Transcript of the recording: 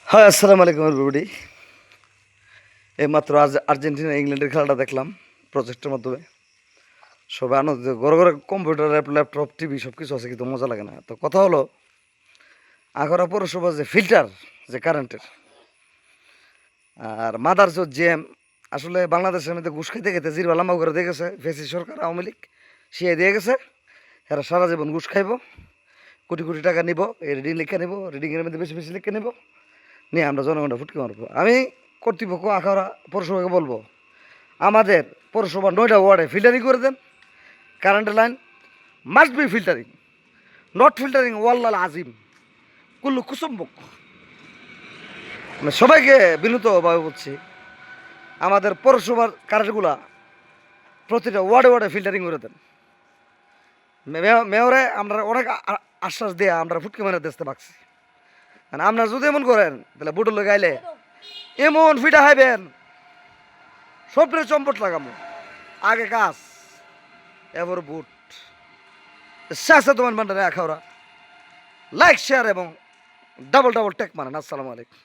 হ্যাঁ, আসসালামু আলাইকুম এভরিবডি। এইমাত্র আজ আর্জেন্টিনা ইংল্যান্ডের খেলাটা দেখলাম প্রজেক্টের মাধ্যমে। সবাই আনন্দিত, ঘরে ঘরে কম্পিউটার, ল্যাপটপ, টিভি সব কিছু আছে, কিন্তু মজা লাগে না। তো কথা হলো, আখাউড়া পৌরসভা যে ফিল্টার, যে কারেন্টের, আর মাদার চোদ জ্যাম, আসলে বাংলাদেশের মধ্যে ঘুষ খাইতে খেতে জিরবা লাম্বা করে দিয়ে গেছে ফেসি সরকার, আওয়ামী লীগ সে দিয়ে গেছে। এরা সারা জীবন ঘুষ খাইব, কোটি কোটি টাকা নিব, এই রিডিং লিখে নিব, রিডিংয়ের মধ্যে বেশি বেশি লিখে নিব, নিয়ে আমরা জনগণটা ফুটকে মারবো। আমি কর্তৃপক্ষ আখাউড়া পৌরসভাকে বলবো, আমাদের পৌরসভার 9টা ওয়ার্ডে ফিল্টারিং করে দেন। কারেন্টের line must be filtering, not filtering ওয়াল্লাল আজিম কুল্লু কুসুম্বক। মানে সবাইকে বিনীতভাবে বলছি, আমাদের পৌরসভার কারেন্টগুলা প্রতিটা ওয়ার্ডে ওয়ার্ডে ফিল্টারিং করে দেন। মেয়রে আমরা অনেক আশ্বাস দিয়ে আমরা ফুটকে মেরে দেখতে পাচ্ছি। মানে আপনারা যদি এমন করেন, তাহলে বুটুল গাইলে এমন ফিটা হাইবেন, সবরে চম্পট লাগামো। আগে কাজ, এবার বুট শেষে তোমার বান্ডারে আখাউড়া। লাইক, শেয়ার এবং ডাবল ডাবল টেক মারেন। আসসালামু আলাইকুম।